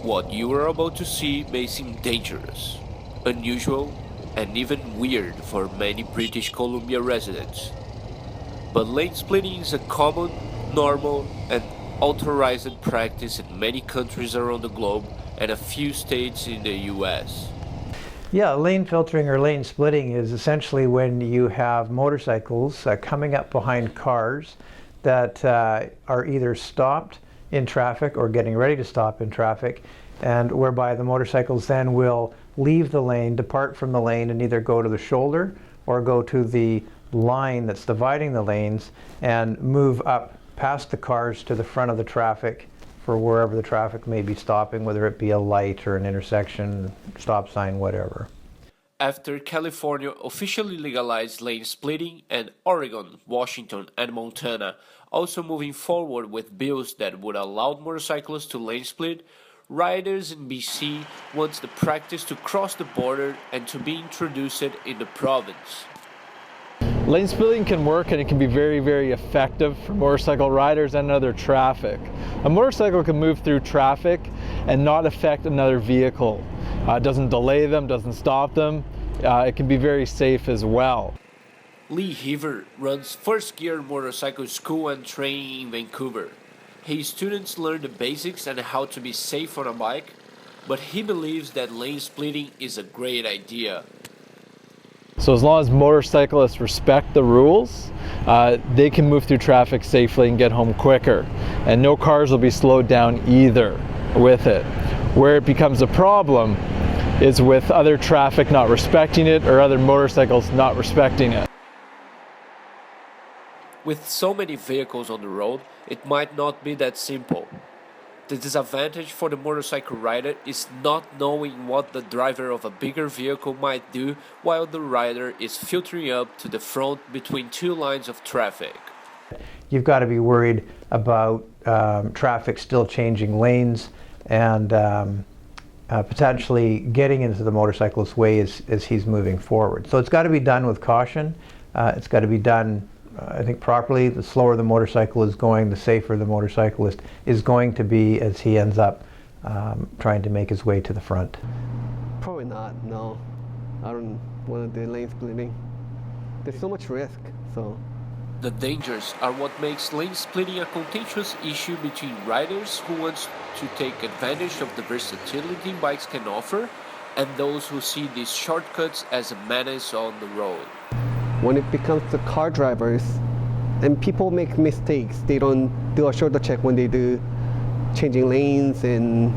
What you are about to see may seem dangerous, unusual, and even weird for many British Columbia residents. But lane splitting is a common, normal, and authorized practice in many countries around the globe and a few states in the US. Yeah, lane filtering or lane splitting is essentially when you have motorcycles coming up behind cars that are either stopped in traffic or getting ready to stop in traffic, and whereby the motorcycles then will leave the lane, depart from the lane, and either go to the shoulder or go to the line that's dividing the lanes and move up past the cars to the front of the traffic for wherever the traffic may be stopping, whether it be a light or an intersection, stop sign, whatever. After California officially legalized lane splitting and Oregon, Washington, and Montana also moving forward with bills that would allow motorcyclists to lane split, riders in BC want the practice to cross the border and to be introduced in the province. Lane splitting can work and it can be very, very effective for motorcycle riders and other traffic. A motorcycle can move through traffic and not affect another vehicle. It doesn't delay them, doesn't stop them. It can be very safe as well. Lee Heaver runs First Gear Motorcycle School and Training in Vancouver. His students learn the basics and how to be safe on a bike, but he believes that lane splitting is a great idea. So as long as motorcyclists respect the rules, they can move through traffic safely and get home quicker. And no cars will be slowed down either with it. Where it becomes a problem is with other traffic not respecting it or other motorcycles not respecting it. With so many vehicles on the road, it might not be that simple. The disadvantage for the motorcycle rider is not knowing what the driver of a bigger vehicle might do while the rider is filtering up to the front between two lines of traffic. You've got to be worried about traffic still changing lanes and potentially getting into the motorcyclist's way as he's moving forward. So it's got to be done with caution. It's got to be done I think properly. The slower the motorcycle is going, the safer the motorcyclist is going to be as he ends up trying to make his way to the front. Probably not, no. I don't want to do lane splitting. There's so much risk, so. The dangers are what makes lane splitting a contentious issue between riders who want to take advantage of the versatility bikes can offer and those who see these shortcuts as a menace on the road. When it becomes the car drivers, and people make mistakes, they don't do a shoulder check when they do changing lanes, and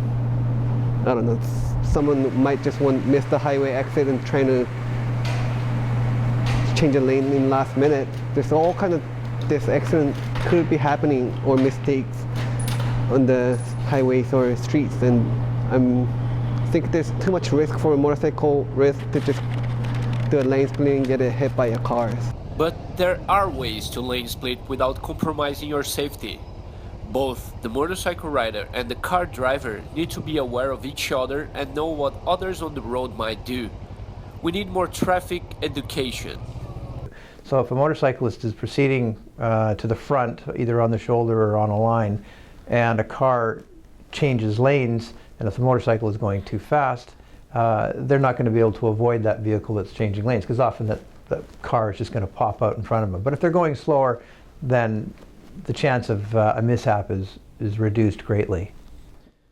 I don't know, someone might just miss the highway exit and trying to change a lane in last minute. There's all kind of this accident could be happening or mistakes on the highways or streets, and I think there's too much risk for a motorcycle risk to just do a lane split and get hit by a car. But there are ways to lane split without compromising your safety. Both the motorcycle rider and the car driver need to be aware of each other and know what others on the road might do. We need more traffic education. So if a motorcyclist is proceeding to the front, either on the shoulder or on a line, and a car changes lanes, and if the motorcycle is going too fast, they're not going to be able to avoid that vehicle that's changing lanes, because often the car is just going to pop out in front of them. But if they're going slower, then the chance of a mishap is reduced greatly.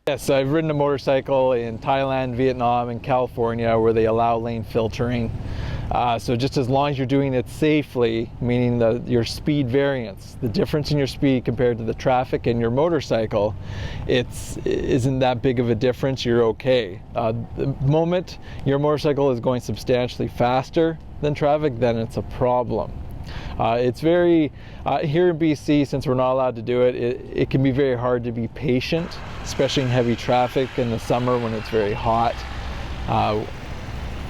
Yes, I've ridden a motorcycle in Thailand, Vietnam, and California where they allow lane filtering. So just as long as you're doing it safely, meaning your speed variance, the difference in your speed compared to the traffic and your motorcycle, isn't that big of a difference, you're okay. The moment your motorcycle is going substantially faster than traffic, then it's a problem. It's very, here in BC, since we're not allowed to do it, it can be very hard to be patient, especially in heavy traffic in the summer when it's very hot.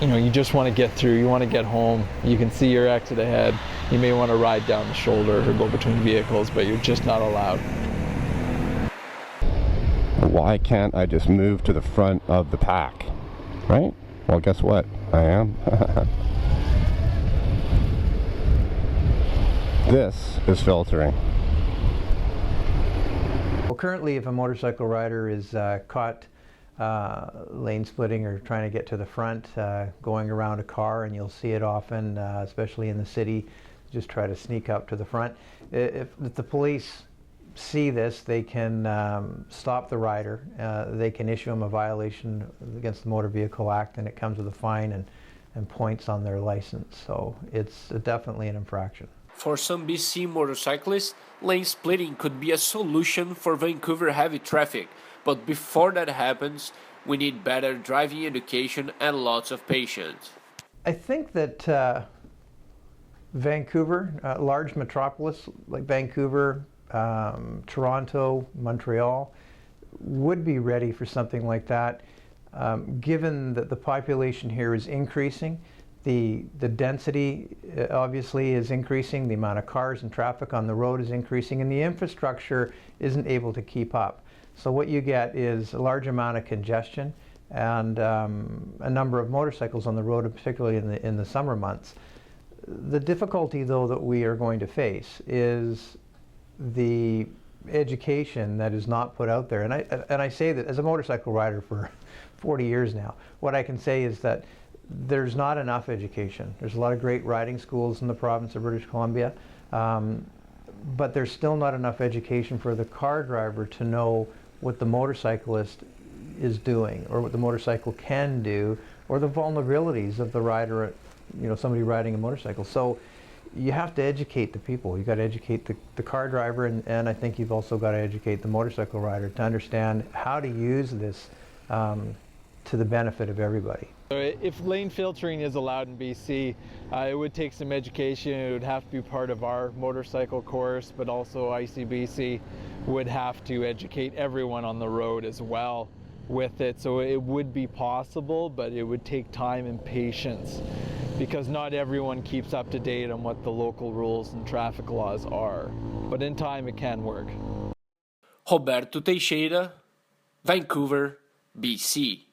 You know, you just want to get through, you want to get home, you can see your exit ahead, you may want to ride down the shoulder or go between vehicles, but you're just not allowed. Why can't I just move to the front of the pack, right? Well, guess what? I am. This is filtering. Well, currently, if a motorcycle rider is caught lane splitting or trying to get to the front, going around a car, and you'll see it often, especially in the city, just try to sneak up to the front. If the police see this, they can stop the rider. They can issue them a violation against the Motor Vehicle Act, and it comes with a fine and points on their license. So it's definitely an infraction. For some BC motorcyclists, lane splitting could be a solution for Vancouver heavy traffic. But before that happens, we need better driving education and lots of patience. I think that Vancouver, a large metropolis like Vancouver, Toronto, Montreal, would be ready for something like that. Given that the population here is increasing, the density obviously is increasing, the amount of cars and traffic on the road is increasing, and the infrastructure isn't able to keep up. So what you get is a large amount of congestion and a number of motorcycles on the road, particularly in the summer months. The difficulty, though, that we are going to face is the education that is not put out there. And I say that as a motorcycle rider for 40 years now, what I can say is that there's not enough education. There's a lot of great riding schools in the province of British Columbia, but there's still not enough education for the car driver to know what the motorcyclist is doing, or what the motorcycle can do, or the vulnerabilities of the rider, somebody riding a motorcycle. So you have to educate the people. You've got to educate the car driver, and I think you've also got to educate the motorcycle rider to understand how to use this to the benefit of everybody. If lane filtering is allowed in BC, it would take some education. It would have to be part of our motorcycle course, but also ICBC would have to educate everyone on the road as well with it. So it would be possible, but it would take time and patience, because not everyone keeps up to date on what the local rules and traffic laws are. But in time, it can work. Roberto Teixeira, Vancouver, BC.